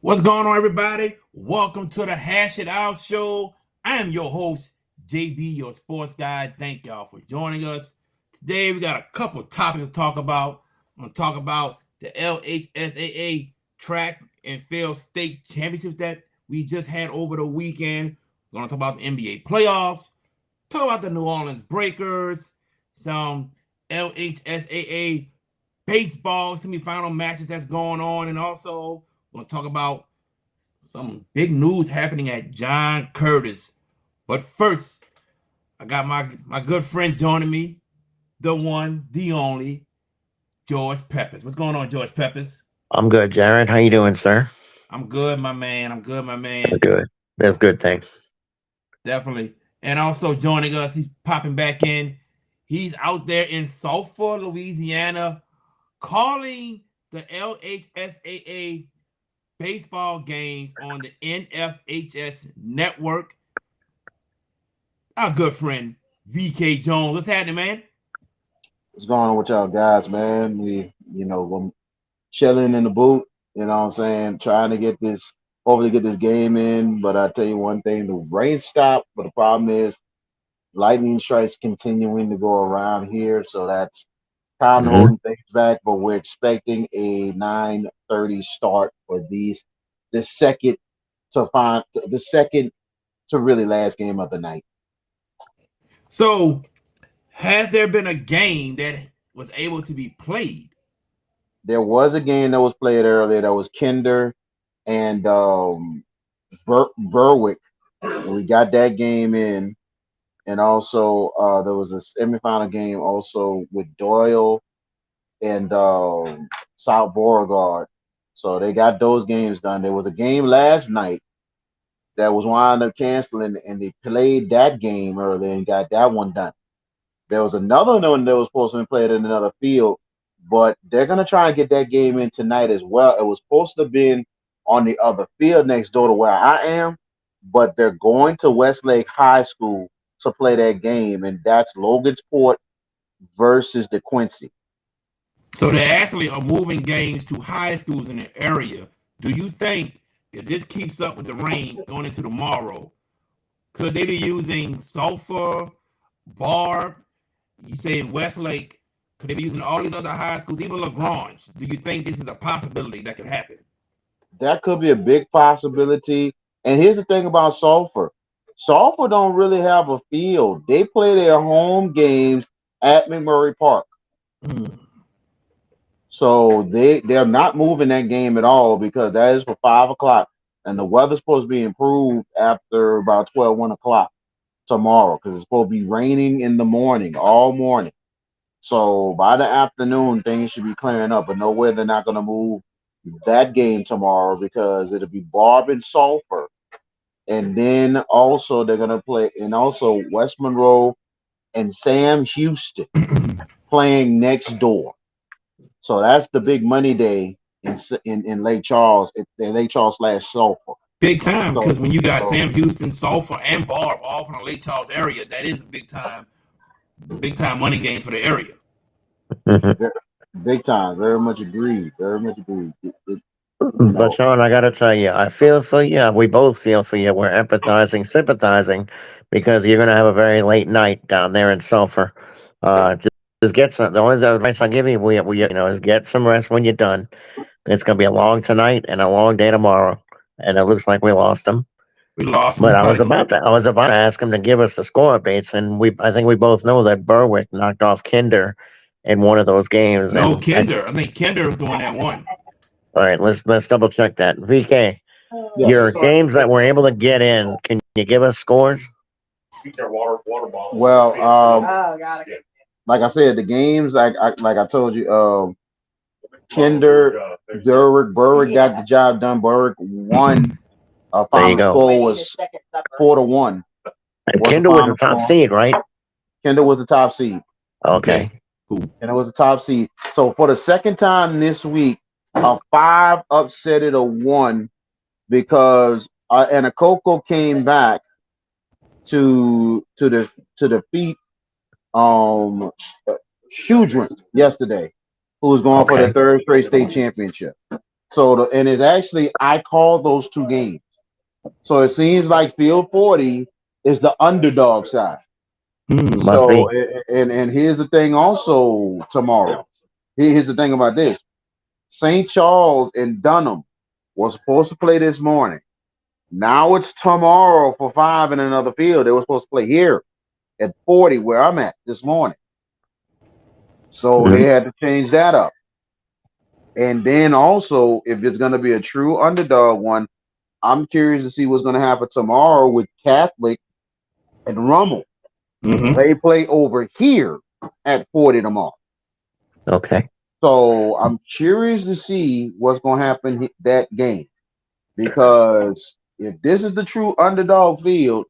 What's going on, everybody? Welcome to the Hash It Out Show. I am your host, JB, your sports guy. Thank y'all for joining us. Today, we got a couple of topics to talk about. I'm going to talk about the LHSAA track and field state championships that we just had over the weekend. We're going to talk about the NBA playoffs, talk about the New Orleans Breakers, some LHSAA baseball semifinal matches that's going on, and also we're going to talk about some big news happening at John Curtis. But first, I got my good friend joining me, the one, the only, George Pepis. What's going on, George Pepis? I'm good, Jared. How you doing, sir? I'm good, my man. I'm good, my That's man. good. That's good. Thanks. Definitely. And also joining us, he's popping back in. He's out there in Sulphur, Louisiana, calling the LHSAA baseball games on the NFHS network. Our good friend VK Jones. What's happening, man? What's going on with y'all guys, man? We're chilling in the booth, you know what I'm saying, trying to hopefully get this game in. But I tell you one thing, the rain stopped, but the problem is lightning strikes continuing to go around here, so that's kind of hmm holding things back. But we're expecting a 9:30 start for the second the second to really last game of the night. So, has there been a game that was able to be played? There was a game that was played earlier that was Kinder and Berwick. And we got that game in, and also there was a semifinal game also with Doyle and South Beauregard. So they got those games done. There was a game last night that was wound up canceling, and they played that game earlier and got that one done. There was another one that was supposed to be played in another field, but they're gonna try and get that game in tonight as well. It was supposed to have been on the other field next door to where I am, but they're going to Westlake High School to play that game, and that's Logansport versus the Quincy. So they actually are moving games to high schools in the area. Do you think if this keeps up with the rain going into tomorrow, could they be using Sulphur, Barb, you say in Westlake, could they be using all these other high schools, even LaGrange? Do you think this is a possibility that could happen? That could be a big possibility. And here's the thing about Sulphur. Sulphur don't really have a field. They play their home games at McMurray Park. Mm. So they're not moving that game at all because that is for 5 o'clock, and the weather's supposed to be improved after about 1 o'clock tomorrow because it's supposed to be raining in the morning all morning. So by the afternoon, things should be clearing up. But no way they're not going to move that game tomorrow because it'll be Barb and Sulphur, and then also they're going to play, and also West Monroe and Sam Houston playing next door. So that's the big money day in Lake Charles, in Lake Charles slash Sulphur. Big time, So, because when you got so Sam Houston, Sulphur, and Barb all from the Lake Charles area, that is big time money gains for the area. hmm ve- big time, very much agreed, very much agreed. You But know, Sean, I got to tell you, I feel for you. We both feel for you. We're empathizing, sympathizing, because you're going to have a very late night down there in Sulphur. Just get some. The only advice I'll give you, is get some rest when you're done. It's going to be a long tonight and a long day tomorrow, and it looks like we lost them. We lost But somebody. I was about to ask him to give us the score updates, and I think we both know that Berwick knocked off Kinder in one of those games, No, and Kinder. I think Kinder is the one that won. all right, let's double check that. VK, yes. your games that we're able to get in, can you give us scores? Well, like I said, the games, like I told you, Kinder, Berwick got the job done. Berwick won. There you Final go. score was 4-1. And Was the Kinder was the final top score? seed, right? Kinder was the top seed. Okay, Okay. cool. And it was the top seed. So for the second time this week, a 5 upsetted a 1 because Anacoco came back to defeat um Shudrin yesterday, who was going for the Okay. third straight state championship. So and it's actually I called those two games. So it seems like Field 40 is the underdog side. Must So be. and here's the thing also tomorrow. Here's the thing about this. St. Charles and Dunham was supposed to play this morning. Now it's tomorrow for 5 in another field. They were supposed to play here at 40 where I'm at this morning. So they Mhm. had to change that up. And then also, if it's going to be a true underdog one, I'm curious to see what's going to happen tomorrow with Catholic and Rummel. Mm-hmm. They play over here at 40 tomorrow. Okay. So I'm curious to see what's going to happen that game. Because if this is the true underdog field,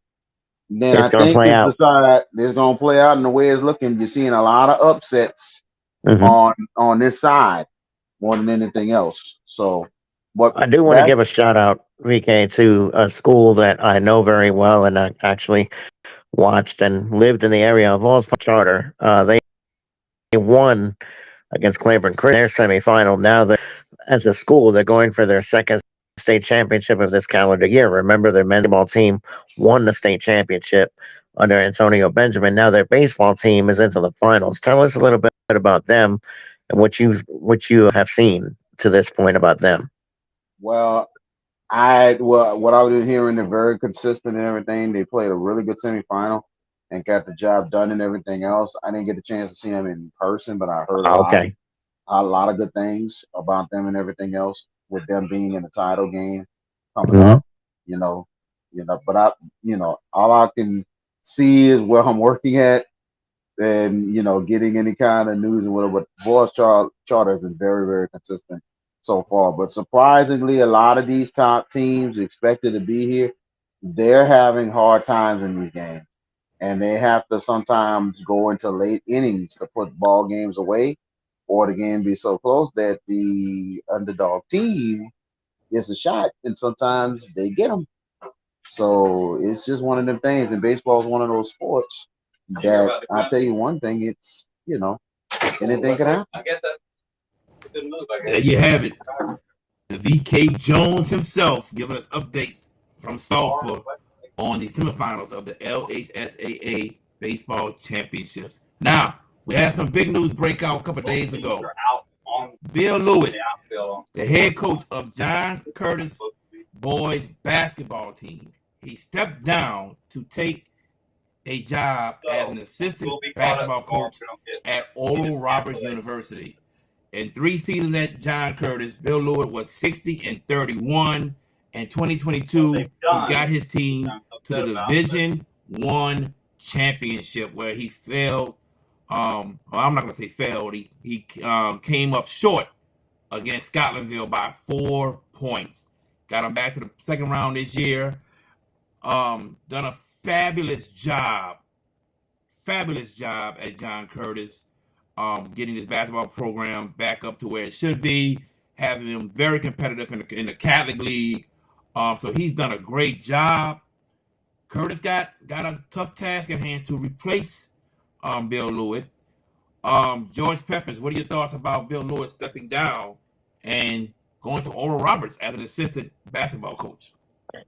then I It's going to think play it's the out. side that's going to play out in the way it's looking. You're seeing a lot of upsets Hmm. on this side more than anything else. So, but I do want to that's give a shout out, VK, to a school that I know very well and I actually watched and lived in the area of Walls Charter. They won against Claiborne Christian in their semifinal. Now, as a school, they're going for their second state championship of this calendar year. Remember, their men's ball team won the state championship under Antonio Benjamin. Now their baseball team is into the finals. Tell us a little bit about them and what you have seen to this point about them. well, what I was hearing, they're very consistent and everything. They played a really good semifinal and got the job done and everything else. I didn't get the chance to see them in person, but I heard Okay. a lot of good things about them and everything else with them being in the title game coming Hmm. up. You know, but all I can see is where I'm working at and getting any kind of news and whatever. But Boys Charter has been very, very consistent so far. But surprisingly, a lot of these top teams expected to be here, they're having hard times in these games, and they have to sometimes go into late innings to put ball games away, or the game be so close that the underdog team gets a shot, and sometimes they get them. So it's just one of them things, and baseball is one of those sports that I tell you one thing, it's anything can happen. There you have it. The VK Jones himself giving us updates from Sulphur on the semifinals of the LHSAA baseball championships. Now, we had some big news break out a couple of days ago. Bill Lewitt, the head coach of John Curtis boys basketball team, he stepped down to take a job as an assistant basketball coach at Oral Roberts University. In 3 seasons at John Curtis, Bill Lewitt was 60-31. In 2022, he got his team to the Division I championship where he failed. Well, I'm not gonna say failed. He came up short against Scotlandville by 4 points. Got him back to the second round this year. Done a fabulous job at John Curtis, getting this basketball program back up to where it should be, having them very competitive in the Catholic League. So he's done a great job. Curtis got a tough task at hand to replace Bill Lewitt. George Pepis, what are your thoughts about Bill Lewitt stepping down and going to Oral Roberts as an assistant basketball coach?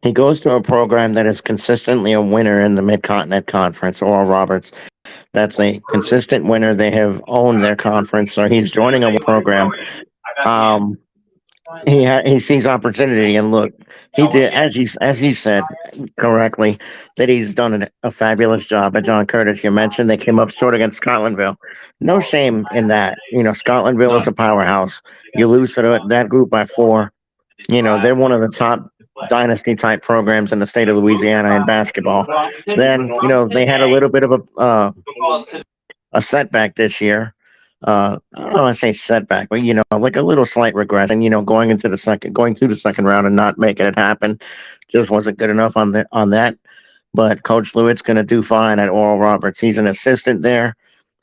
He goes to a program that is consistently a winner in the Mid Continent Conference. Oral Roberts, that's a consistent winner. They have owned their conference, so he's joining a program. Um, he sees opportunity, and look, he did as you said correctly that he's done a fabulous job at John Curtis. You mentioned they came up short against Scotlandville. No shame in that. Scotlandville is a None. powerhouse. You lose to that group by four. They're one of the top dynasty type programs in the state of Louisiana in basketball. Then they had a little bit of a setback this year. I don't want to say setback, but like a little slight regression. Going through the second round and not making it happen, just wasn't good enough on that. But Coach Lewitt's going to do fine at Oral Roberts. He's an assistant there.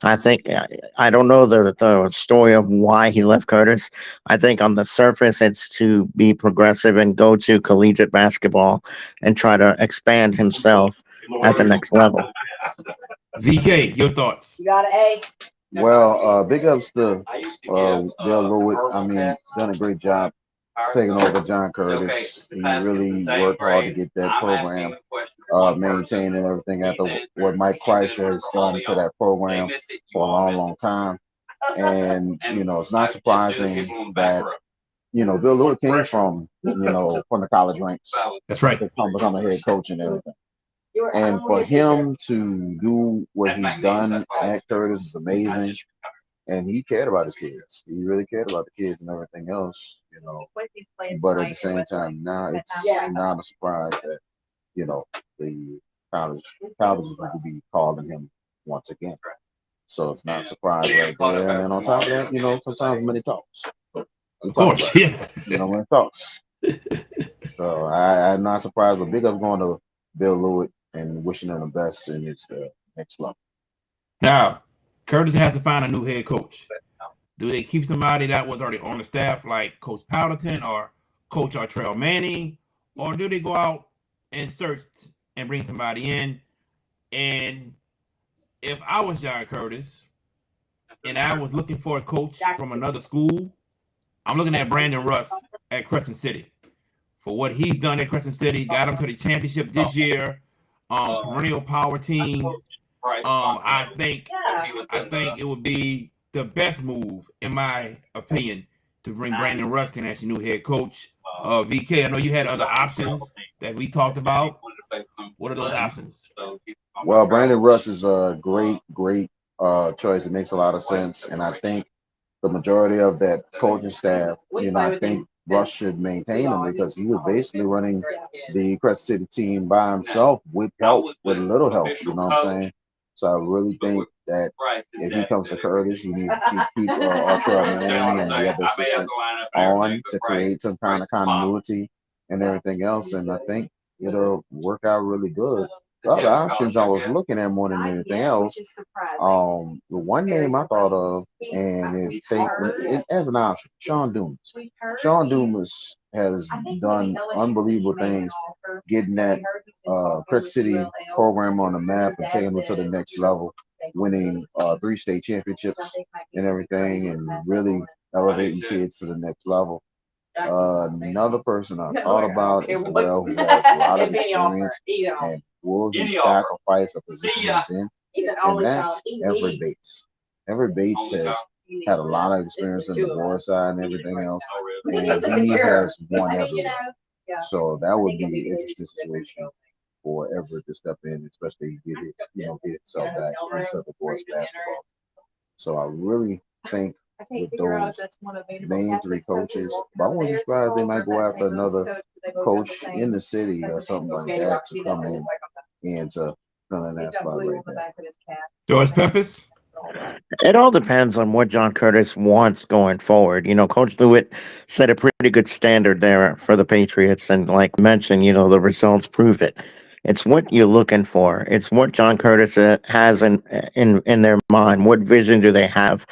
I think I don't know the story of why he left Curtis. I think on the surface it's to be progressive and go to collegiate basketball and try to expand himself at the next level. VK, your thoughts? Well, big ups to Bill Lewitt. I mean, done a great job. taking over John Curtis. He really worked hard to get that program maintained and everything after what Mike Kreischer has done to that program for a long, long time. And, it's not surprising that, Bill Lewis came from the college ranks That's right. to become a head coach and everything. And for him to do what he done at Curtis is amazing. And he cared about his kids. He really cared about the kids and everything else. But at the same time, now it's not a surprise that, the colleges will be calling him once again. So it's not a surprise right there. And on top of that, sometimes money talks. We Of talk course, about it. yeah. When it talks. So I'm not surprised, but big ups going to Bill Lewis and wishing him the best in his next level. Now, Curtis has to find a new head coach. Do they keep somebody that was already on the staff, like Coach Powderton or Coach Artrell Manning, or do they go out and search and bring somebody in? And if I was John Curtis and I was looking for a coach from another school, I'm looking at Brandon Russ at Crescent City for what he's done at Crescent City. Got him to the championship this year. Perennial power team. I think it would be the best move, in my opinion, to bring Brandon Russ in as your new head coach. VK, I know you had other options that we talked about. What are those options? Well, Brandon Russ is a great, great choice. It makes a lot of sense, and I think the majority of that coaching staff, I think Russ should maintain him because he was basically running the Crescent City team by himself with help, with little help. You know what I'm saying? So I really think that if he comes to Curtis, he needs to keep Artrell Manning and the other assistant on to create some kind of continuity and everything else. And I think it'll work out really good. The other options I was looking at more than anything else, the one name I thought of, and it as an option, Sean Dumas. Sean Dumas has done unbelievable things, getting that Crescent City program on the map and taking them to the next level, winning 3 state championships and everything, and really elevating kids to the next level. Another person I thought about as well who has a lot of experience and will he sacrifice a position he's in, and that's Everett Bates. Everett Bates has had a lot of experience in the war side and everything else, and he has won everywhere. So that would be an interesting situation for Everett to step in, especially get himself back into the boys basketball. So I really think with those main 3 coaches, but I wouldn't be surprised they might go after another coach in the city or something like that to come in and to fill in that spot right there. George Pepis? It all depends on what John Curtis wants going forward. Coach Lewitt set a pretty good standard there for the Patriots, and like mentioned, the results prove it. It's what you're looking for. It's what John Curtis has in their mind. What vision do they have?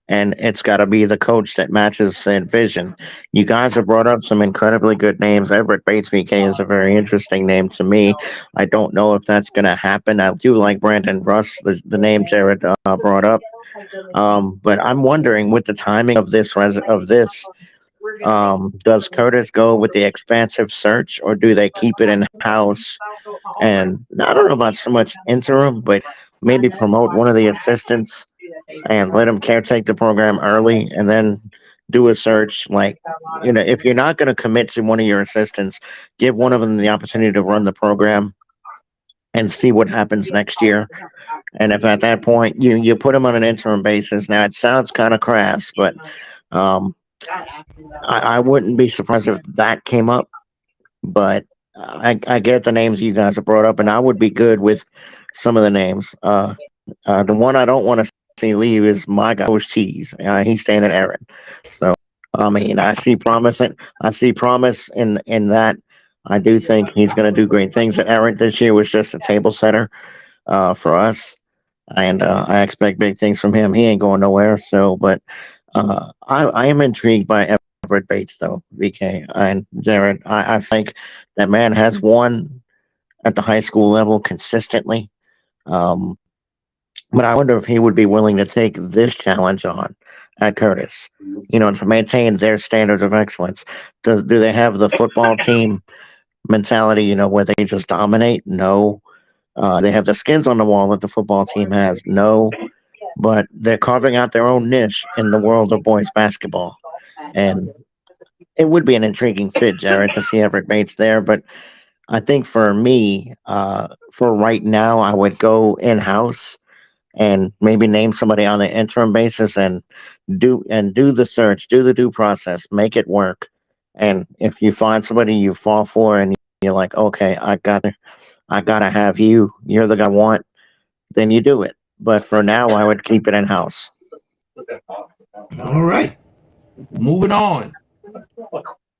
And it's got to be the coach that matches said vision. You guys have brought up some incredibly good names. Everett Bates VK is a very interesting name to me. I don't know if that's going to happen. I do like Brandon Russ, the name Jared brought up. But I'm wondering, with the timing of this, does Curtis go with the expansive search, or do they keep it in house? And I don't know about so much interim, but maybe promote one of the assistants and let him caretake the program early, and then do a search. Like, if you're not going to commit to one of your assistants, give one of them the opportunity to run the program and see what happens next year. And if at that point you put him on an interim basis, now it sounds kind of crass, but um, I wouldn't be surprised if that came up. But I get the names you guys have brought up, and I would be good with some of the names. The one I don't want to see leave is my guy, Coach Cheese. He's staying at Aaron. So I mean, I see promise in that. I do think he's going to do great things. At Aaron this year was just a table setter for us, and I expect big things from him. He ain't going nowhere. So, but I am intrigued by Everett Bates, though, VK and Jared. I think that man has won at the high school level consistently. Um, but I wonder if he would be willing to take this challenge on at Curtis, to maintain their standards of excellence. Do they have the football team mentality, where they just dominate? No. They have the skins on the wall that the football team has? No. But they're carving out their own niche in the world of boys basketball. And it would be an intriguing fit, Jared, to see Everett Bates there. But I think for me, for right now, I would go in house and maybe name somebody on an interim basis and do the search, do the due process, make it work. And if you find somebody you fall for and you're like, okay, I gotta have you, you're the guy I want, then you do it. But for now, I would keep it in house. All right, moving on.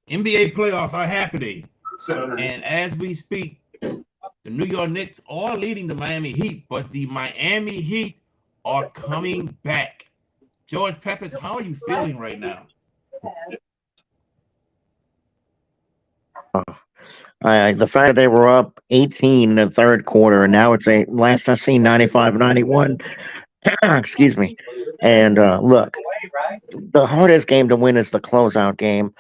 NBA playoffs are happening, and as we speak, the New York Knicks are leading the Miami Heat, but the Miami Heat are coming back. George Pepis, how are you feeling right now? The fact that they were up 18 in the third quarter, and now it's a last I seen 95-91. Excuse me. And look, the hardest game to win is the closeout game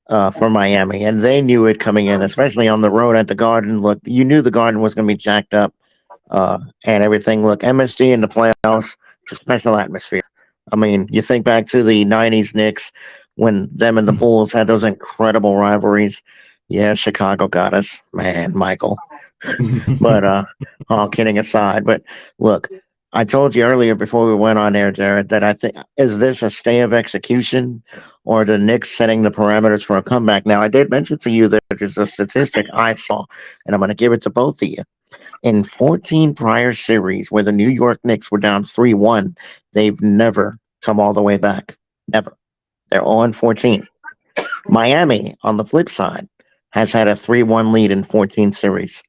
for Miami, and they knew it coming in, especially on the road at the Garden. Look, you knew the Garden was going to be jacked up and everything. Look, MSG in the playoffs, it's a special atmosphere. I mean, you think back to the '90s Knicks when them and the Bulls had those incredible rivalries. Yeah, Chicago got us, man, Michael. But all kidding aside, but look, I told you earlier before we went on air, Jared, that I think is this a stay of execution or the Knicks setting the parameters for a comeback? Now, I did mention to you that there's a statistic I saw, and I'm going to give it to both of you. In 14 prior series where the New York Knicks were down 3-1, they've never come all the way back. Never. They're 0-14. Miami, on the flip side, has had a 3-1 lead in 14 series.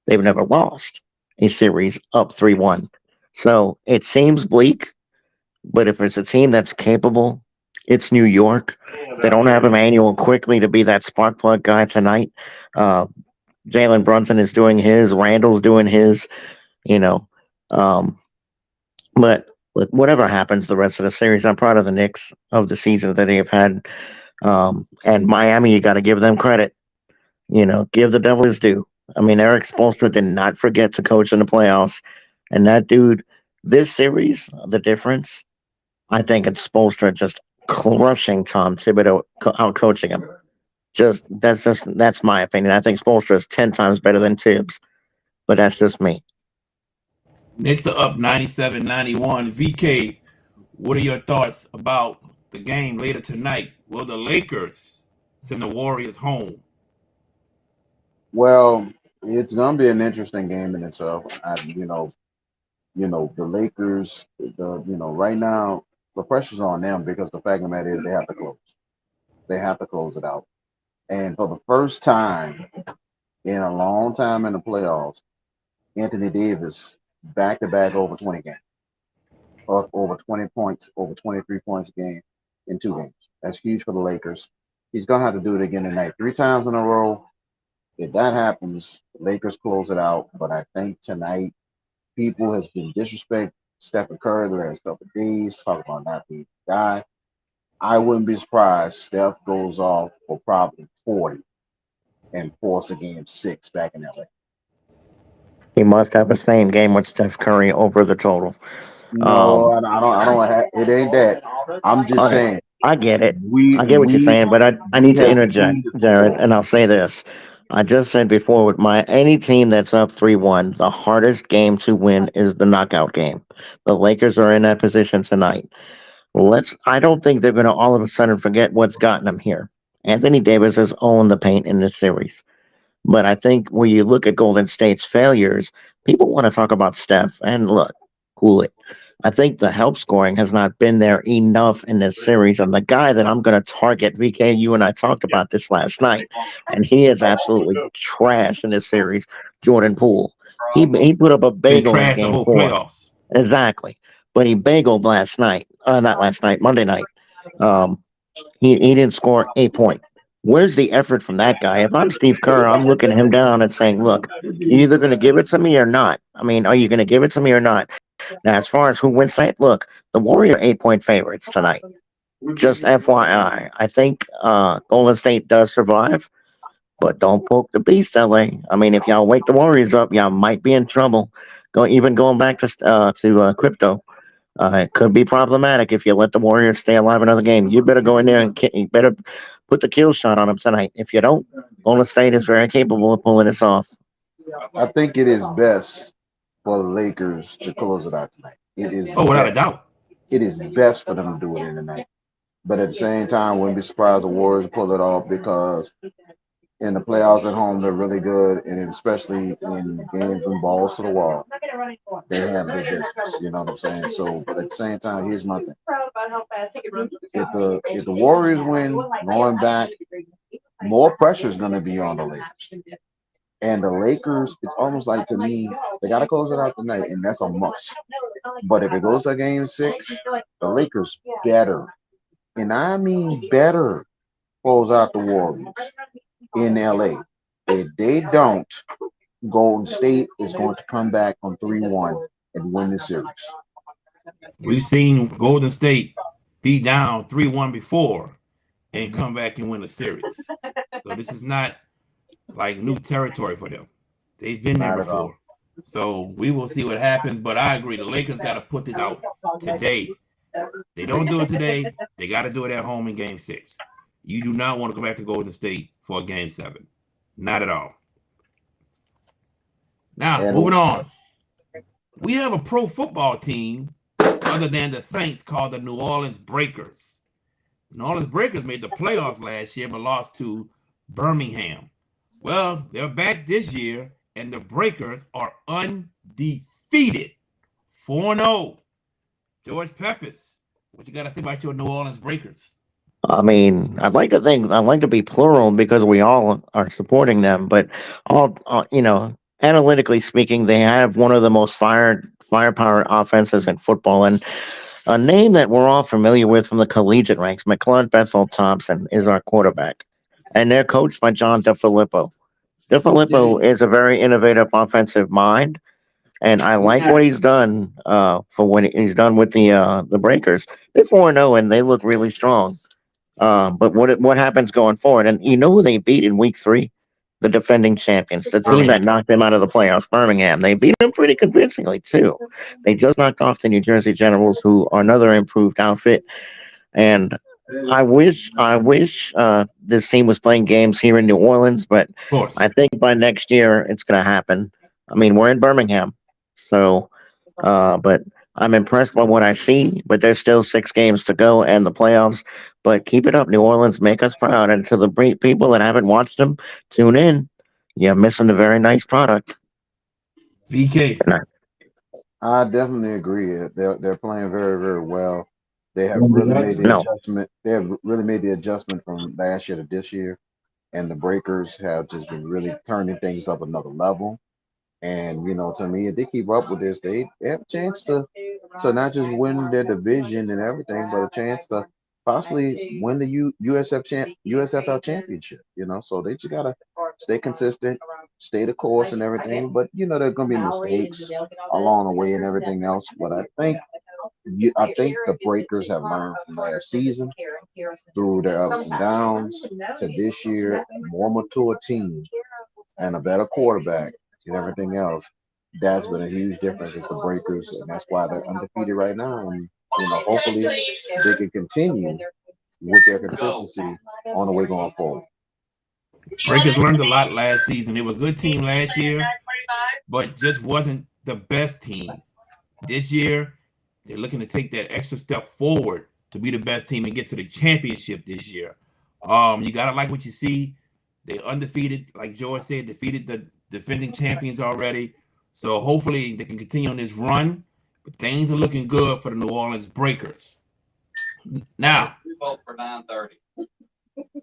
They've never lost a series up 3-1. So it seems bleak, but if it's a team that's capable, it's New York. They don't have Emmanuel quickly to be that spark plug guy tonight. Uh, Jalen Brunson is doing his. Randall's doing his. You know, um, but whatever happens the rest of the series, I'm proud of the Knicks of the season that they have had. And Miami, you got to give them credit. Give the devil his due. I mean, Eric Spoelstra did not forget to coach in the playoffs, and that dude, this series, the difference, I think it's Spoelstra just crushing Tom Thibodeau, out coaching him. That's my opinion. I think Spoelstra is 10 times better than Tibbs, but that's just me. Knicks are up 97-91. VK, what are your thoughts about the game later tonight? Will the Lakers send the Warriors home? Well, it's gonna be an interesting game in itself. The Lakers, right now the pressure's on them because the fact of the matter is they have to close. They have to close it out. And for the first time in a long time in the playoffs, Anthony Davis back to back over 20 games, over 20 points, over 23 points a game in 2 games. That's huge for the Lakers. He's gonna have to do it again tonight, 3 times in a row. If that happens, the Lakers close it out. But I think tonight people has been disrespect Stephen Curry the last couple of days, talking about not being the guy. I wouldn't be surprised Steph goes off for probably 40 and force a game 6 back in LA. He must have the same game with Steph Curry over the total. No, Um, it ain't that. I'm just I, saying I get it. we I get what you're we saying, but I we need to has interject, seen this Jared, before. and I'll say this. I just said before with my any team that's up 3-1, the hardest game to win is the knockout game. The Lakers are in that position tonight. I don't think they're gonna all of a sudden forget what's gotten them here. Anthony Davis has owned the paint in this series. But I think when you look at Golden State's failures, people want to talk about Steph. And look, cool it. I think the help scoring has not been there enough in this series. And the guy that I'm going to target, VK, you and I talked about this last night, and he is absolutely trash in this series. Jordan Poole. He put up a Been bagel in trashed the Game whole Four, playoffs. exactly. But he bageled last night. Not last night, Monday night. Um, he didn't score a point. Where's the effort from that guy? If I'm Steve Kerr, I'm looking him down and saying, look, you're either going to give it to me or not. I mean, are you going to give it to me or not? Now, as far as who wins tonight, look, the Warriors are 8-point favorites tonight. Just FYI, I think Golden State does survive, but don't poke the beast, LA. I mean, if y'all wake the Warriors up, y'all might be in trouble. Going back to crypto. It could be problematic if you let the Warriors stay alive another game. You better go in there and you better put the kill shot on them tonight. If you don't, Golden State is very capable of pulling this off. I think it is best for the Lakers to close it out tonight. It is Oh, without a best. doubt. It is best for them to do it in the night. But at the same time, wouldn't be surprised the Warriors pull it off because in the playoffs at home they're really good, and especially in games when balls to the wall, they have their business. You know what I'm saying? So, but at the same time, here's my thing: if the Warriors win, going back, more pressure is going to be on the Lakers. And the Lakers, it's almost like to me, they got to close it out tonight, and that's a must. But if it goes to game six, the Lakers better, and I mean better, close out the Warriors in LA. If they don't, Golden State is going to come back from 3-1 and win the series. We've seen Golden State beat down 3-1 before and come back and win a series. So this is not like new territory for them. They've been there Not at all. before. So we will see what happens. But I agree. The Lakers got to put this out today. They don't do it today. They got to do it at home in game 6. You do not want to go back to Golden State for game 7. Not at all. Now, And moving on. We have a pro football team other than the Saints called the New Orleans Breakers. The New Orleans Breakers made the playoffs last year but lost to Birmingham. Well, they're back this year, and the Breakers are undefeated. 4-0. George Pepis, what you got to say about your New Orleans Breakers? I mean, I'd like to be plural because we all are supporting them, but analytically speaking, they have one of the most firepower offenses in football, and a name that we're all familiar with from the collegiate ranks, McClellan Bethel Thompson, is our quarterback, and they're coached by John DeFilippo. DeFilippo is a very innovative offensive mind, and I like what he's done for what he's done with the Breakers. They're 4-0, and they look really strong. But what happens going forward? And you know who they beat in week 3? The defending champions, the team that Birmingham. knocked them out of the playoffs, Birmingham. They beat them pretty convincingly too. They just knocked off the New Jersey Generals, who are another improved outfit. And I wish this team was playing games here in New Orleans, but Of course. I think by next year it's going to happen. I mean, we're in Birmingham, so but I'm impressed by what I see. But there's still 6 games to go and the playoffs. But keep it up, New Orleans. Make us proud. And to the people that haven't watched them, tune in. You're missing a very nice product. VK. I definitely agree. They're playing very, very well. They have really made the No, adjustment. They have really made the adjustment from last year to this year, and the Breakers have just been really turning things up another level. And to me, if they keep up with this, they have a chance to not just win their division and everything, but a chance to possibly win the USFL championship. So they just gotta stay consistent, stay the course and everything. But there's gonna be mistakes along the way and everything else. But I think the Breakers have learned from last season through their ups and downs to this year, more mature team and a better quarterback and everything else. That's been a huge difference as the Breakers, and that's why they're undefeated right now. And hopefully they can continue with their consistency on the way going forward. Breakers learned a lot last season. They were a good team last year, but just wasn't the best team. This year, they're looking to take that extra step forward to be the best team and get to the championship this year. You gotta like what you see. They undefeated, like George said, defeated the defending champions already. So hopefully they can continue on this run. But things are looking good for the New Orleans Breakers. Now,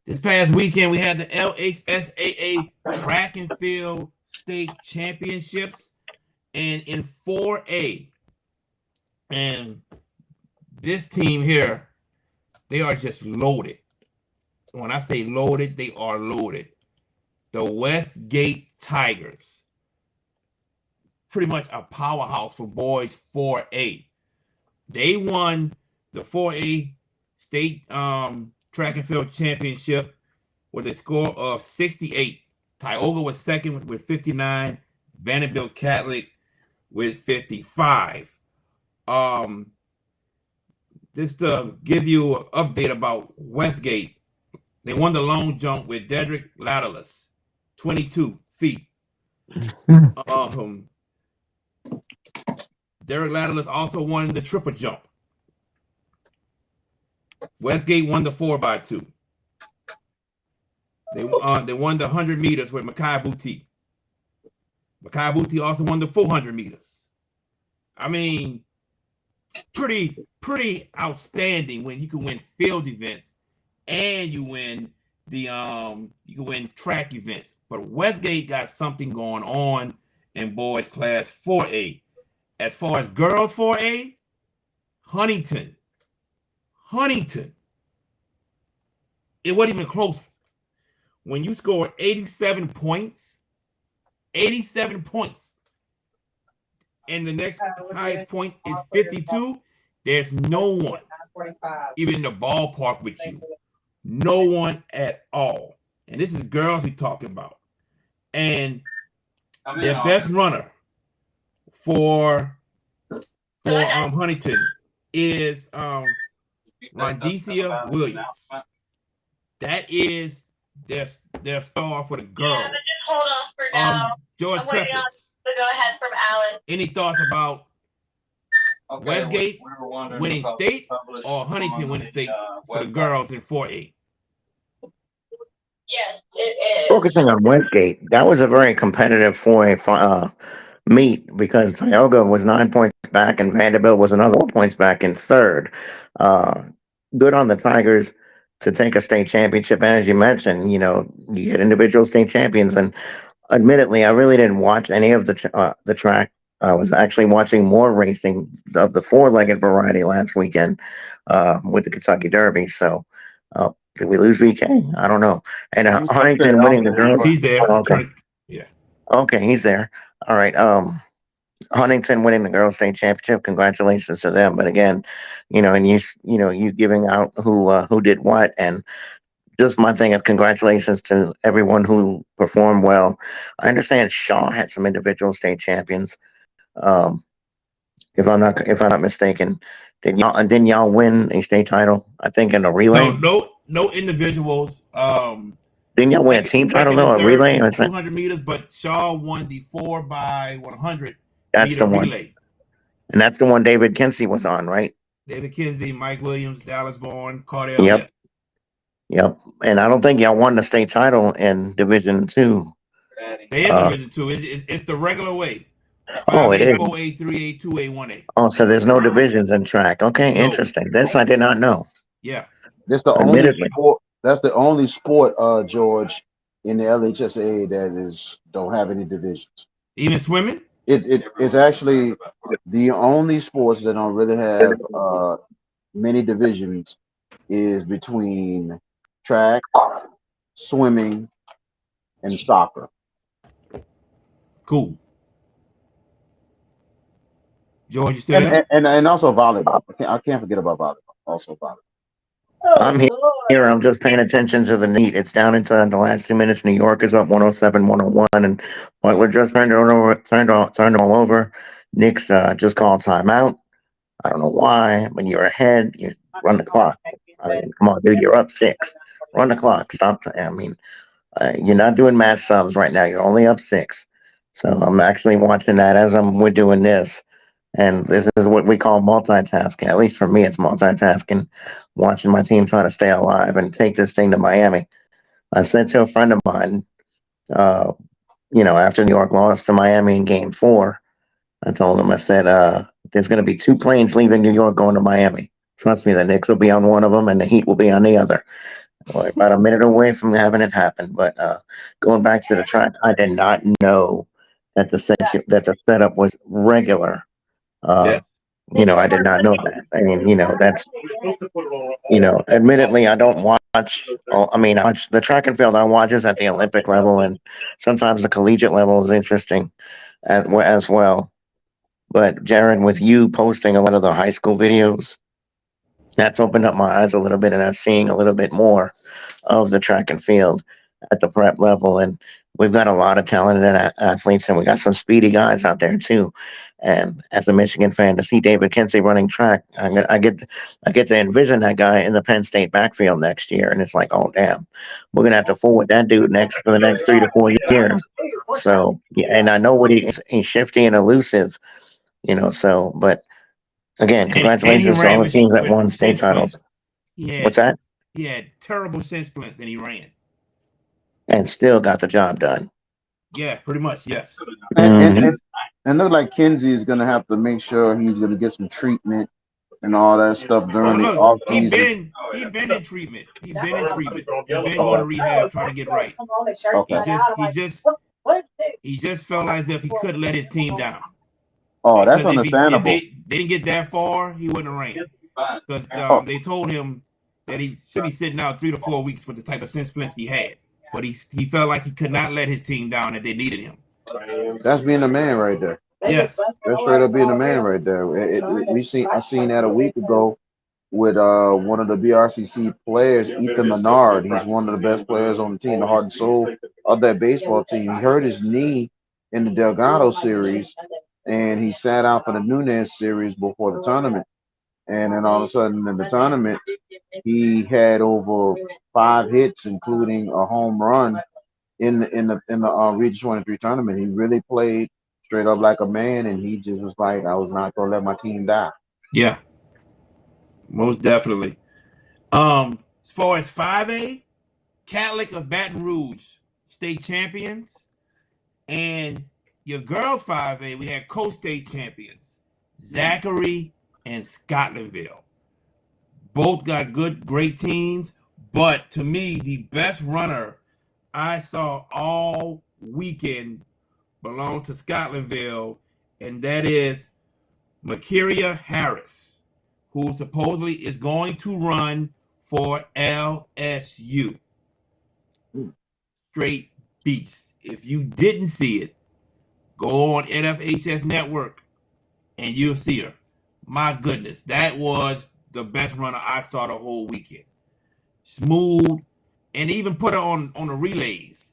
this past weekend we had the LHSAA Track and Field State Championships, and in 4A. And this team here, they are just loaded. When I say loaded, they are loaded. The Westgate Tigers, pretty much a powerhouse for boys 4A. They won the 4A state track and field championship with a score of 68. Tioga was second with 59. Vanderbilt Catholic with 55. Just to give you an update about Westgate, they won the long jump with Dedrick Lattilas, 22 feet. Derek Lattilas also won the triple jump. Westgate won the 4x2. They won the 100 meters with Makai Boutique. Makai Boutique also won the 400 meters. I mean, pretty outstanding when you can win field events and you win you can win track events. But Westgate got something going on in boys class 4A. As far as girls 4A, Huntington. It wasn't even close. When you score 87 points, and the next highest point is 52, there's no one even in the ballpark with you. No one at all. And this is girls we talking about. And their best runner for Huntington is Rondecia Williams. That is their star for the girls. Yeah, but just hold on for now. George Pepis. The go ahead from Alan. Any thoughts about Westgate winning state or Huntington winning state for the girls in 4A? Yes, it is. Focusing on Westgate, that was a very competitive 4A meet because Tioga was 9 points back and Vanderbilt was another 4 points back in third. Good on the Tigers to take a state championship. And as you mentioned, you get individual state champions. And admittedly, I really didn't watch any of the track. I was actually watching more racing of the four-legged variety last weekend with the Kentucky Derby. So did we lose VK? I don't know. And Huntington winning the girls. He's there. Oh, okay. Yeah. Okay, he's there. All right. Huntington winning the girls' state championship. Congratulations to them. But again, and you giving out who did what, and just my thing of congratulations to everyone who performed well. I understand Shaw had some individual state champions. If I'm not mistaken, didn't y'all win a state title? I think in a relay. No individuals. Didn't y'all win a team title though? A relay or 200 meters, but Shaw won the 4x100. That's the one. Relay. And that's the one David Kinsey was on, right? David Kinsey, Mike Williams, Dallas Bourne, Cardell. Yep. And I don't think y'all won the state title in Division 2. They is Division 2. It's the regular way. 5A, it is. 4A, 3A, 2A, 1A. Oh, so there's no divisions in track. Okay, no. Interesting. This I did not know. Yeah. That's the only sport. That's the only sport, George, in the LHSAA that don't have any divisions. Even swimming? It's actually the only sports that don't really have many divisions is between track, swimming, and soccer. Cool. George, you still there? And also volleyball. I can't forget about volleyball. Also volleyball. I'm here. I'm just paying attention to the neat. It's down into the last 2 minutes. New York is up 107-101, and Butler just turned it all over. Knicks just called timeout. I don't know why. When you're ahead, you run the clock. I mean, come on, dude. You're up 6. Run the clock. Stop. You're not doing math sums right now. You're only up 6. So I'm actually watching that as we're doing this. And this is what we call multitasking. At least for me, it's multitasking, watching my team try to stay alive and take this thing to Miami. I said to a friend of mine, after New York lost to Miami in Game 4, I told him, I said, there's going to be 2 planes leaving New York going to Miami. Trust me, the Knicks will be on one of them and the Heat will be on the other. We're about a minute away from having it happen. But going back to the track, I did not know that the setup was regular. I did not know that. I mean, that's, admittedly, I don't watch. I watch the track and field. I watch is at the Olympic level, and sometimes the collegiate level is interesting as well. But Jared, with you posting a lot of the high school videos, That's opened up my eyes a little bit, and I'm seeing a little bit more of the track and field at the prep level. And we've got a lot of talented athletes, and we got some speedy guys out there too. And as a Michigan fan, to see David Kinsey running track, I get to envision that guy in the Penn State backfield next year, and it's like, oh damn, we're gonna have to fool with that dude next for the next 3 to 4 years. So yeah, and I know what he's shifty and elusive, So, but again, And he congratulations to all ran the teams that with won state shin titles. splints. He What's had that? he had terrible shin splints, and he ran. And still got the job done. Yeah, pretty much. Yes. And and Mhm. and, Yes. and look like Kenzie is gonna have to make sure he's gonna get some treatment and all that stuff Oh, during the look, off season. he been in treatment. He been in treatment. He been going to rehab trying to get right. He Okay. just he just he just felt as if he couldn't let his team down. Oh, that's Because if understandable. they didn't get that far, he wouldn't have ran. Because Oh, they told him that he should be sitting out 3 to 4 weeks with the type of shin splints he had. But he felt like he could not let his team down, that they needed him. that's being a man right there. Yes. That's straight up being a man right there. I seen that a week ago with one of the BRCC players, Ethan Menard. He's one of the best players on the team, the heart and soul of that baseball team. He hurt his knee in the Delgado series, and he sat out for the Nunez series before the tournament. And then all of a sudden in the tournament, he had over 5 hits, including a home run in the Region 23 tournament. He really played straight up like a man, and he just was like, I was not gonna let my team die. Yeah, most definitely. As far as 5A, Catholic of Baton Rouge, state champions. And your girls 5A, we had co-state champions, Zachary and Scotlandville. Both got great teams. But to me, the best runner I saw all weekend belonged to Scotlandville, and that is Makiria Harris, who supposedly is going to run for LSU. Straight beast. If you didn't see it, go on NFHS Network and you'll see her. My goodness, that was the best runner I saw the whole weekend. Smooth, and even put her on the relays,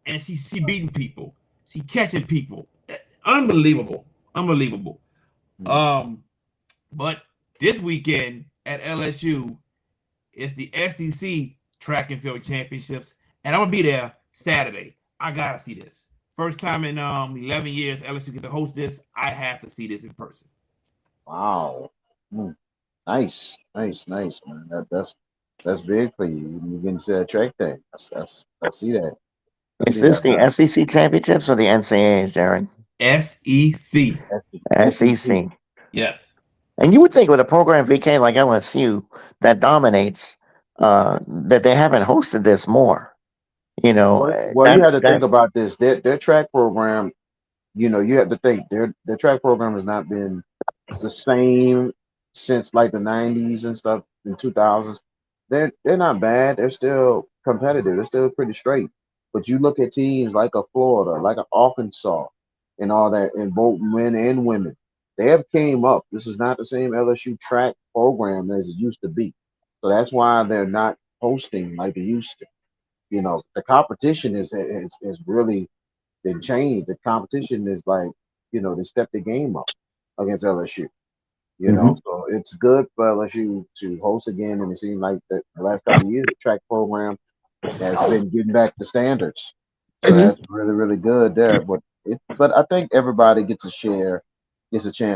and she beating people, she catching people, unbelievable, unbelievable. Um, but this weekend at LSU is the SEC Track and Field Championships, and I'm gonna be there Saturday. I gotta see this. First time in 11 years LSU gets to host this. I have to see this in person. Wow. Mm. Nice, nice, nice, man. That's big for you. You get into that track thing. I see that. I Is see this that, the man. SEC championships or the NCAAs, Darren? SEC. SEC. SEC. Yes. And you would think with a program VK like LSU that dominates, that they haven't hosted this more. Well, you have to think about this. Their track program, you have to think their track program has not been the same since like the 90s and stuff in 2000s. They're not bad. They're still competitive. They're still pretty straight. But you look at teams like a Florida, like a Arkansas, and all that, and both men and women, they have came up. This is not the same LSU track program as it used to be. So that's why they're not hosting like they used to. The competition is really been changed. The competition is like, they stepped the game up against LSU. Mhm. So it's good for LSU to host again, and it seems like the last couple of years the track program has been getting back to standards. So Mhm. that's really, really good there. But I think everybody gets a chance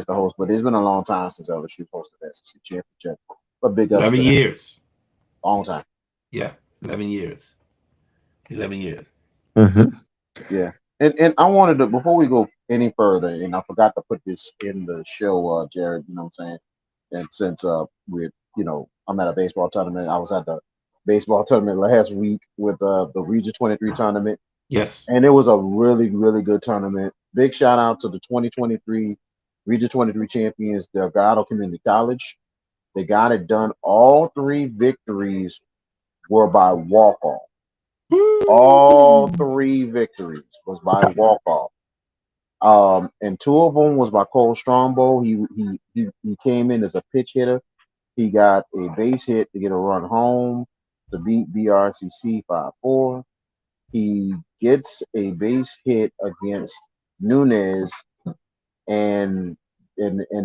to host. But it's been a long time since LSU hosted the SEC championship. But big ups 11 to them. years. Long time. Yeah. 11 years. 11 years. Mhm. Yeah. And I wanted to, before we go any further, and I forgot to put this in the show, Jared, you know what I'm saying? And since I'm at a baseball tournament, I was at the baseball tournament last week with the Region 23 tournament, Yes. and it was a really, really good tournament. Big shout out to the 2023 Region 23 champions, Delgado Community College. They got it done. All 3 victories were by walk-off. All 3 victories was by walk-off. And 2 of them was by Cole Strongbow. He came in as a pitch hitter, He got a base hit to get a run home to beat BRCC 5-4. He gets a base hit against Nunez and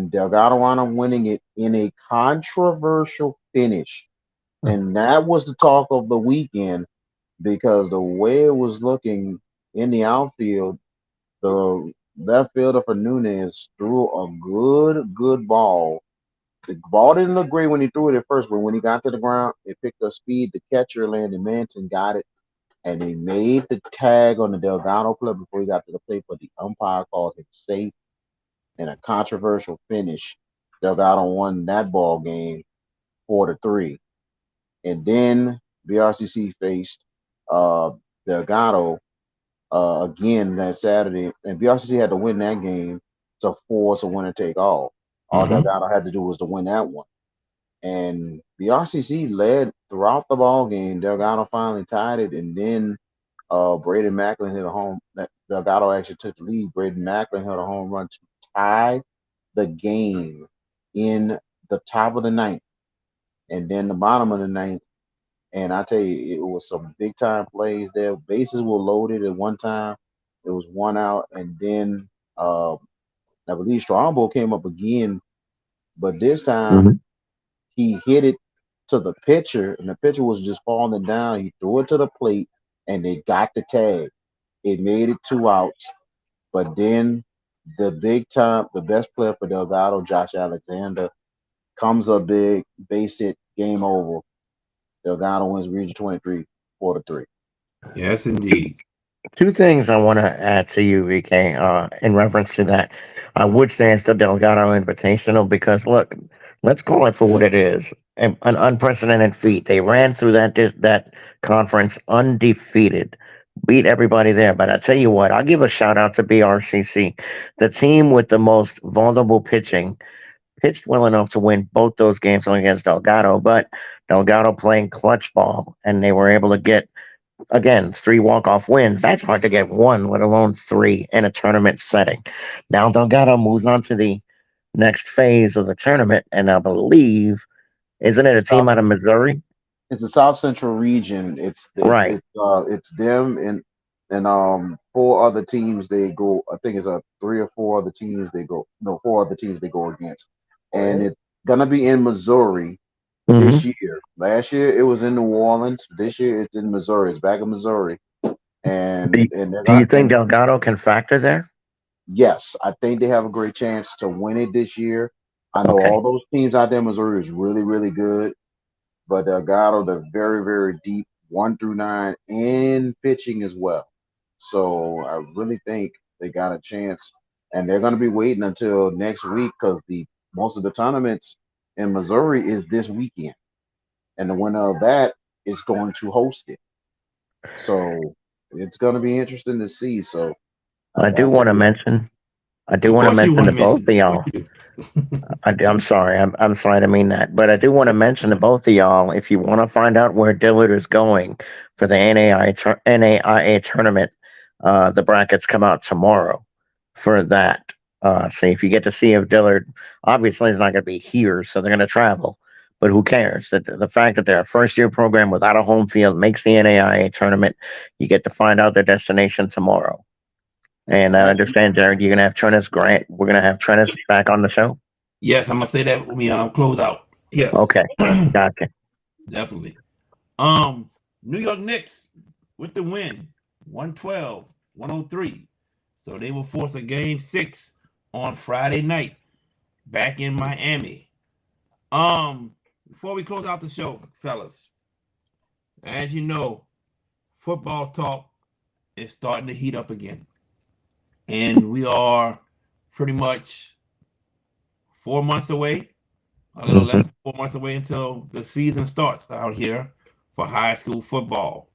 Delgado wound up winning it in a controversial finish. And that was the talk of the weekend because the way it was looking in the outfield, the left fielder for Nunez threw a good ball. The ball didn't look great when he threw it at first, but when he got to the ground, it picked up speed. The catcher, Landon Manson, got it, and he made the tag on the Delgado play before he got to the plate, but the umpire called him safe in a controversial finish. Delgado won that ball game 4-3. And then BRCC faced Delgado again that Saturday, and BRCC had to win that game to force a winner take all. All Delgado had to do was to win that one, and BRCC led throughout the ball game. Delgado finally tied it, and then Braden Macklin hit a home. That Delgado actually took the lead. Braden Macklin hit a home run to tie the game in the top of the ninth, and then the bottom of the ninth. And I tell you, it was some big time plays there. Bases were loaded at one time. It was one out, and then I believe Strongbow came up again, but this time he hit it to the pitcher, and the pitcher was just falling down. He threw it to the plate, and they got the tag. It made it 2 outs, but then the big time, the best player for Delgado, Josh Alexander, comes up big, base hit, game over. Delgado wins Region 23, 4-3. Yes, indeed. Two things I want to add to you, VK, in reference to that. I would say it's the Delgado Invitational because, look, let's call it for what it is, an unprecedented feat. They ran through that conference undefeated, beat everybody there. But I tell you what, I'll give a shout out to BRCC, the team with the most vulnerable pitching. Pitched well enough to win both those games against Delgado, but Delgado playing clutch ball, and they were able to get again, 3 walk-off wins. That's hard to get one, let alone three in a tournament setting. Now Delgado moves on to the next phase of the tournament, and I believe, isn't it a team out of Missouri? It's the South Central region. Right. It's them and four other teams they go. I think it's 3 or 4 other teams they go. No, 4 other teams they go against, and it's gonna be in Missouri this year. Last year it was in New Orleans. This year it's in Missouri. It's back in Missouri, Do, and they're do you not. think And Delgado can factor there? yes, I think they have a great chance to win it this year. I know Okay. all those teams out there in Missouri is really good. But Delgado, they're very deep, 1 through 9, and pitching as well. So I really think they got a chance, and they're going to be waiting until next week because the most of the tournaments in Missouri is this weekend, and the winner of that is going to host it. So it's going to be interesting to see. So I I do want tell to you, mention. I do Of want to course, you mention want to to both mention of it. Of course y'all. you do. I'm sorry. I'm sorry to mean that, but I do want to mention to both of y'all if you want to find out where Dillard is going for the NAIA tournament, the brackets come out tomorrow for that. So if you get to see if Dillard, obviously, is not going to be here, so they're going to travel. But who cares? The fact that they're a first year program without a home field makes the NAIA tournament. You get to find out their destination tomorrow. And I absolutely. understand, Jared, you're going to have Trennis Grant. We're going to have Trennis back on the show. Yes, I'm gonna say that when we close out. Yes, Okay. Gotcha. definitely. New York Knicks with the win, 112-103. So they will force a game 6 on Friday night back in Miami. Before we close out the show, fellas, as you know, football talk is starting to heat up again. And we are pretty much 4 months away, a little Hmm. less than 4 months away until the season starts out here for high school football.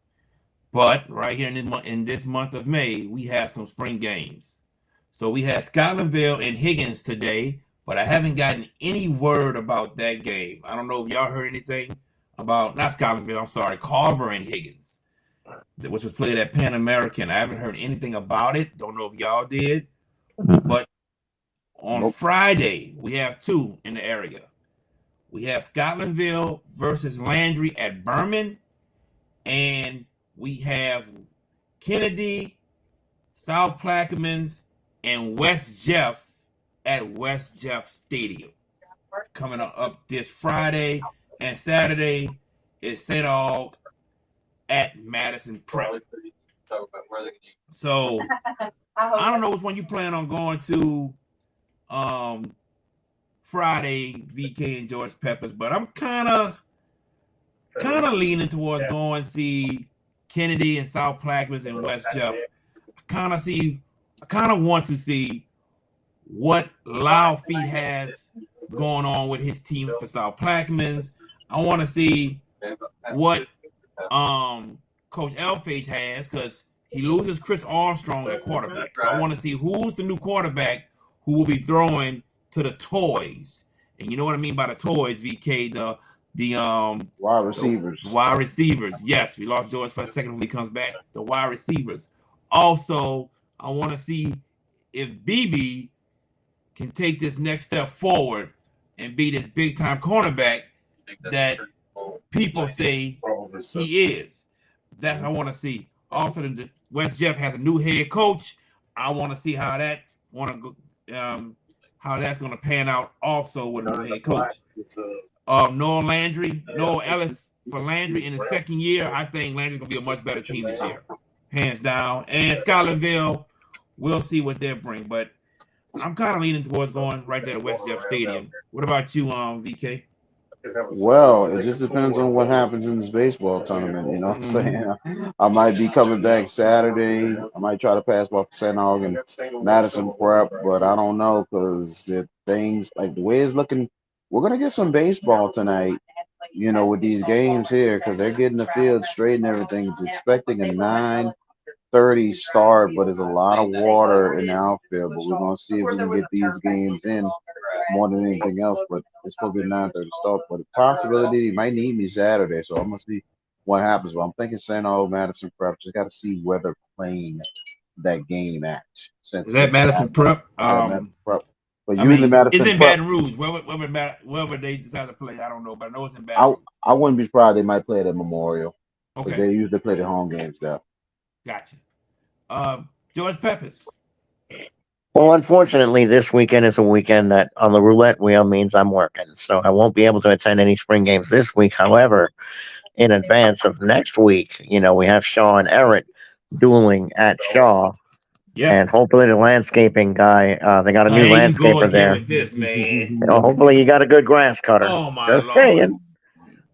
But right here in this month of May, we have some spring games. So we had Scotlandville and Higgins today, but I haven't gotten any word about that game. I don't know if y'all heard anything about, not Scotlandville, I'm sorry, Carver and Higgins, which was played at Pan American. I haven't heard anything about it. Don't know if y'all did. But on Nope. Friday, we have two in the area. We have Scotlandville versus Landry at Berman, and we have Kennedy, South Plaquemines, and West Jeff at West Jeff Stadium. Coming up this Friday and Saturday is St. Aug at Madison Prep. So I don't know which one you plan on going to Friday, VK and George Pepis, but I'm kind of leaning towards going to see Kennedy and South Plaquemines and West Jeff. I kind of want to see what Loud Feet has going on with his team for South Plaquemines. I want to see what Coach Elfage has, because he loses Chris Armstrong at quarterback. So I want to see who's the new quarterback who will be throwing to the toys. And you know what I mean by the toys, VK, the wide receivers. The wide receivers. Yes, we lost George for a second when he comes back. The wide receivers. Also, I want to see if BB can take this next step forward and be this big time cornerback that people say he is. That I want to see. Also, the West Jeff has a new head coach. I want to see how that's going to pan out. Also with a new head coach. Noah Ellis for Landry in his second year. I think Landry's going to be a much better team this year, hands down. And Scotlandville, we'll see what they bring, but I'm kind of leaning towards going right there at West Jeff Stadium. What about you, VK? Well, it just depends on what happens in this baseball tournament. You know what I'm saying? I might be coming back Saturday. I might try to pass off St. Aug and Madison Prep, but I don't know, because the things like the way it's looking, we're gonna get some baseball tonight. You know, with these games here, because they're getting the field straight and everything. It's expecting a 9:30 start, but there's a lot of water in the outfield. But we're gonna see if we can get these games in more than anything else. But it's supposed to be a 9:30 start. But the possibility he might need me Saturday, so I'm gonna see what happens. But I'm thinking St. Aug, Madison Prep. Just got to see where they're playing that game at. Is that Madison Prep? Madison Prep. But I usually mean, Madison it's in Prep. Baton Rouge. Wherever they decide to play, I don't know, but I know it's in Baton Rouge. I wouldn't be surprised they might play it at Memorial. Okay. They usually play the home games there. Gotcha. George Pepis. Well, unfortunately, this weekend is a weekend that on the roulette wheel means I'm working, so I won't be able to attend any spring games this week. However, in advance of next week, we have Shaw and Everett dueling at Shaw. Yeah. And hopefully the landscaping guy, they got a new landscaper there. With this, man. Hopefully you got a good grass cutter. Oh my Just Lord. saying.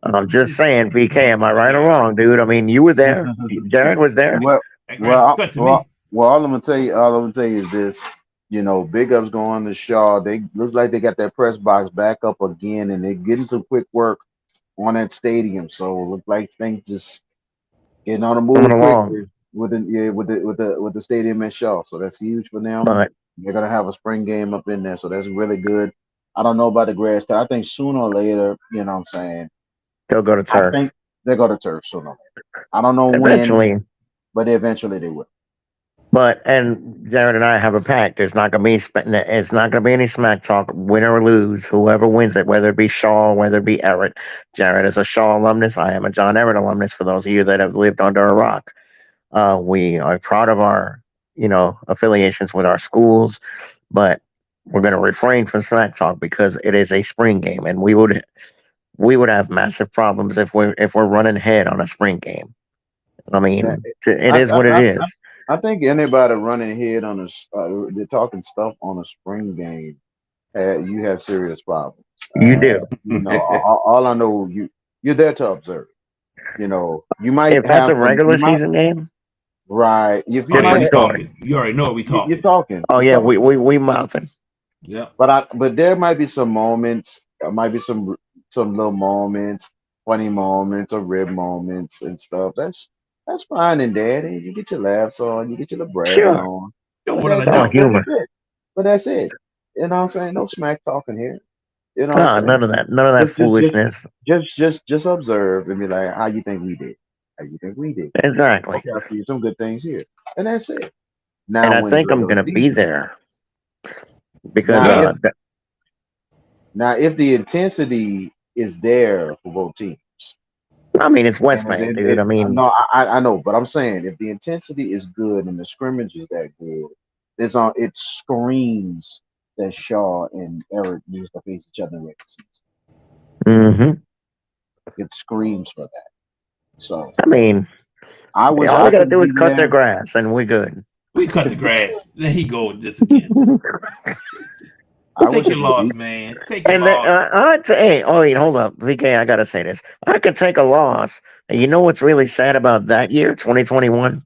I'm just saying, VK, am I right or wrong, dude? I mean, you were there. Jared was there. Well, all I'm gonna tell you is this. Big ups going to Shaw. They look like they got that press box back up again, and they're getting some quick work on that stadium. So it look like things just getting on the move quickly with the stadium at Shaw. So that's huge for them. But they're gonna have a spring game up in there, so that's really good. I don't know about the grass cut. I think sooner or later, you know what I'm saying, they'll go to turf. I think they'll go to turf sooner or later. I don't know when, but eventually they will. And Jared and I have a pact. It's not gonna be any smack talk, win or lose. Whoever wins it, whether it be Shaw, whether it be Everett. Jared is a Shaw alumnus. I am a John Everett alumnus. For those of you that have lived under a rock, we are proud of our affiliations with our schools, but we're going to refrain from smack talk because it is a spring game, and we would have massive problems if we're running ahead on a spring game. I mean, it is what it is. I think anybody running ahead on they're talking stuff on a spring game, you have serious problems. You do. All I know, you're there to observe. You might if that's a regular season game, right? You already know we talking. You're talking. Oh yeah, we mouthing. Yeah. But there might be some moments. Might be some little moments, funny moments, or rib moments and stuff. That's fine and dandy. You get your laughs on, you get your little brag on. But that's it. You know what I'm saying? No smack talking here. You know, none of that foolishness. Just observe and be like, how you think we did? How you think we did? Exactly. Okay, I see some good things here, and that's it. Now, and I think I'm gonna be there because now if the intensity is there for both teams. I mean, it's West And Bank, dude. I mean, no, I know, but I'm saying if the intensity is good and the scrimmage is that good, it screams that Shaw and Eric needs to face each other in regular season. hmm It screams for that. So I mean, I wish all I they gotta could do be is cut their there. grass, and we're good. We cut the grass. There he go with this again. I Take wish I your could loss, be. man. Take your And loss. hey, oh wait, hold up, VK, I gotta say this. I could take a loss. And you know what's really sad about that year, 2021?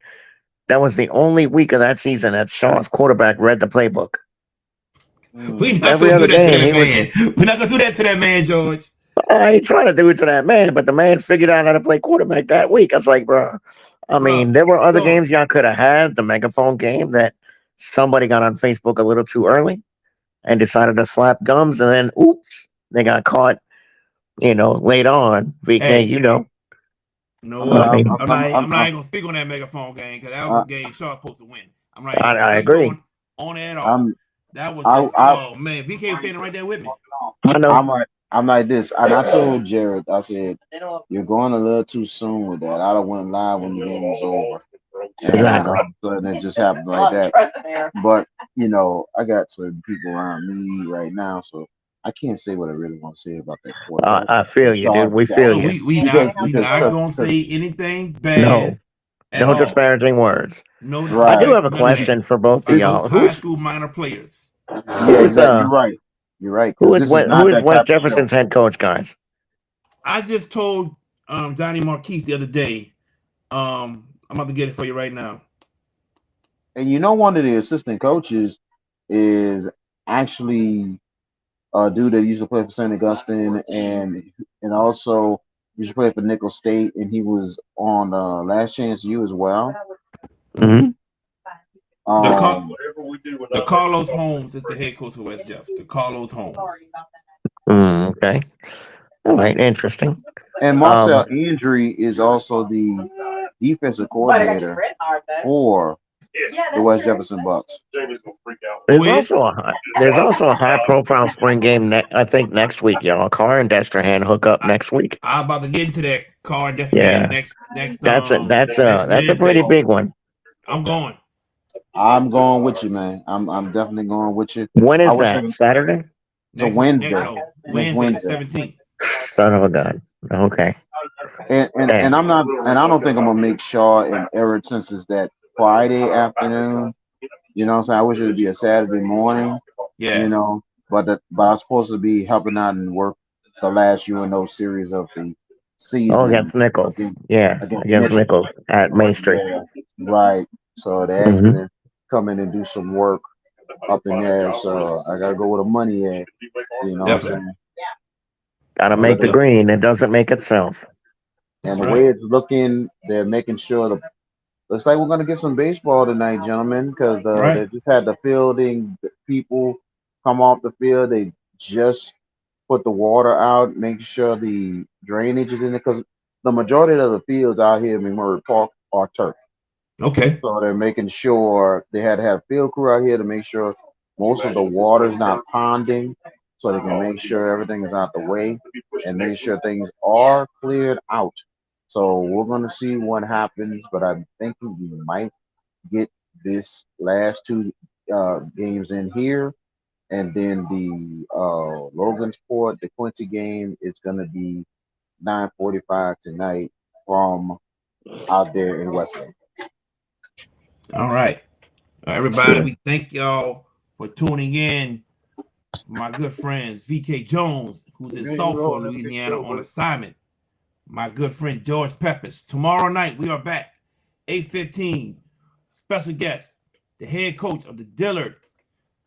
That was the only week of that season that Shaw's quarterback read the playbook. We Mm. not Every gonna do other that to game, that he was. man. We're not gonna do that to that man, George. I ain't trying to do it to that man, but the man figured out how to play quarterback that week. I was like, bro. I Bro, mean, there were other George. games y'all could have had. The megaphone game that somebody got on Facebook a little too early and decided to slap gums, and then oops, they got caught. Later on, VK, Hey, you know I'm not. I what? mean, I'm not even gonna speak on that megaphone game because that was a I'm, game Shaw supposed to win. I'm not even gonna I speak agree. on it at all. I'm. That was I. just I. oh man, VK was standing right there with me. I know. I'm like this, and I told Jared. I said, "You're going a little too soon with that. I don't went live when the game was over, and all Exactly. of a sudden it just happened like that." But I got certain people around me right now, so I can't say what I really want to say about that quarterback. I feel you, dude. Sorry, We that feel No, you. we because not we not gonna say anything bad No, at no all. disparaging words. No I do right. have disrespect, a none of that. question for both of We're This both y'all. high Who's school minor players. yeah, who's exactly. You're right. You're right because this is who not is that type of West show. Jefferson's head coach, guys? I just told Johnny Marquise the other day. I'm about to get it for you right now. And one of the assistant coaches is actually a dude that used to play for St. Augustine and also used to play for Nickel State, and he was on Last Chance U as well. hmm The Um, the Carlos Holmes is the head coach for West Jeff. The Carlos Holmes. Okay. All right. Interesting. and Marcel Um, Andry is also the defensive coordinator for the West Jefferson Bucks. Who is? there's also a high profile spring game. I think next week, y'all. Carr and Destrehan hook up I, next week. I'm about to get into that car and Destrehan Yeah, next that's a pretty Wednesday. big one. I'm going I'm going with you, man. I'm definitely going with you. When I is wish I that? could. Saturday? It's a next Wednesday. no Next Wednesday the Wednesday. 17th. Son of a gun. Okay. And Damn. I'm not, and I don't think I'm gonna make Shaw and Eric since it's that Friday afternoon. You know what I'm saying? I wish it would be a Saturday morning, Yeah, you know, but I'm supposed to be helping out and work the last UNO series of the Oh, season against Nichols. against Yeah, against against Michigan. Nichols at Main Street. Yeah, right. So they asked me hmm to come in and do some work up in there. So I gotta go where the money at. You know what I'm definitely. saying? Gotta Look at make the the green. It doesn't make itself. That's and the right. way it's looking, they're making sure the looks like we're gonna get some baseball tonight, gentlemen, because they Right. just had the fielding people come off the field. They just put the water out, make sure the drainage is in it, because the majority of the fields out here in Memorial Park are turf. Okay. So they're making sure they had to have field crew out here to make sure most of the water's not ponding, so they can make sure everything is out the way and make sure things are cleared out. So we're gonna see what happens, but I'm thinking we might get this last two games in here, and then the Logansport, the Quincy game is gonna be 9:45 tonight from out there in Westland. All right. Everybody, Sure. we thank y'all for tuning in. My good friends, VK Jones, who's in Sulphur, Louisiana, on assignment. My good friend George Pepis. Tomorrow night we are back, 8:15. Special guest, the head coach of the Dillards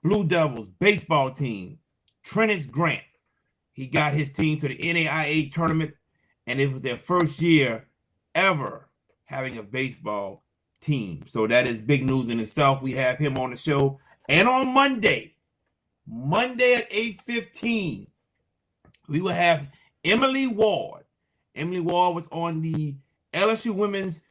Blue Devils baseball team, Trennis Grant. He got his team to the NAIA tournament, and it was their first year ever having a baseball team. So that is big news in itself. We have him on the show. And on Monday at 8:15, we will have Emily Ward. Emily Ward was on the LSU Women's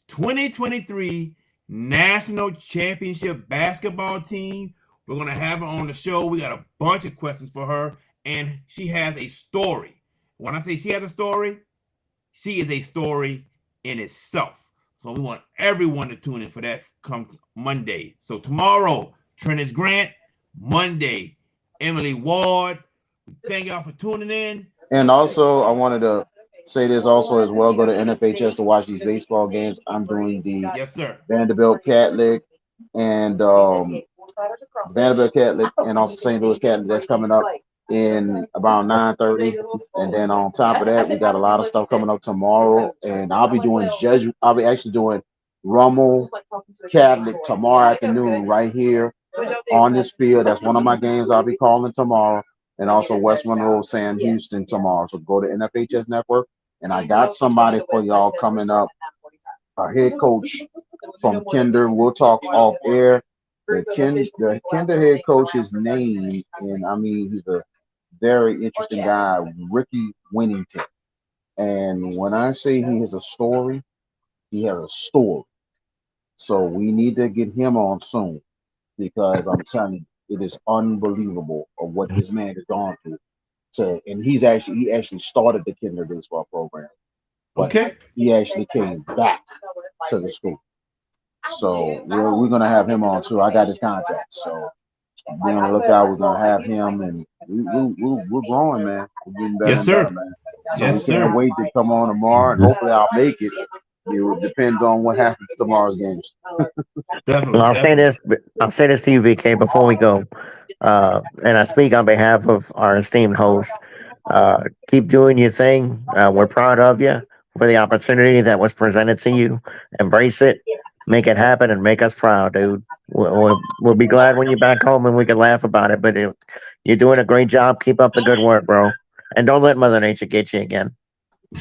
2023 National Championship basketball team. We're going to have her on the show. We got a bunch of questions for her, and she has a story. when I say she has a story, she is a story in itself. So we want everyone to tune in for that come Monday. So tomorrow, Trennis Grant. Monday, Emily Ward. Thank y'all for tuning in. And also, I wanted to say this also as well. Go to NFHS to watch these baseball games. I'm doing the Yes, sir. Vanderbilt Catholic and Vanderbilt Catholic and also St. Louis Catholic that's coming up in about 9:30. And then on top of that, we got a lot of stuff coming up tomorrow. And I'll be actually doing Rummel Catholic tomorrow afternoon right here on this field. That's one of my games I'll be calling tomorrow. And also West Monroe Sam Houston tomorrow. So go to NFHS Network. And I got somebody for y'all coming up, a head coach from Kinder. We'll talk off air. The Kinder head coach's name, and I mean, he's a very interesting guy, Ricky Winnington. And when I say he has a story, he has a story. So we need to get him on soon because I'm telling you, it is unbelievable of what this man has gone through. And he actually started the Kinder baseball program, but Okay. he actually came back to the school. So we're gonna have him on too. I got his contact, so be on the lookout. We're gonna have him, and we're growing, man. We're getting better Yes, and sir. better, man. So Yes, we sir. can't wait to come on tomorrow, and hopefully I'll make it. It depends on what happens tomorrow's games. Definitely. I'll say Definitely. this. I'll say this to you, VK, before we go. And I speak on behalf of our esteemed host. Keep doing your thing. We're proud of you for the opportunity that was presented to you. Embrace it, make it happen, and make us proud, dude. We'll be glad when you're back home and we can laugh about it. But you're doing a great job. Keep up the good work, bro. And don't let Mother Nature get you again.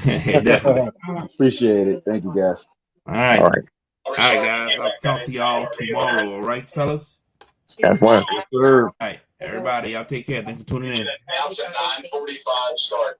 Definitely. Appreciate it. Thank you, guys. All All right. right. All right, guys. I'll talk to y'all tomorrow. All right, fellas? That's work. Sure. All right. Everybody, y'all take care. Thanks for tuning in. Now it's a 9:45 start.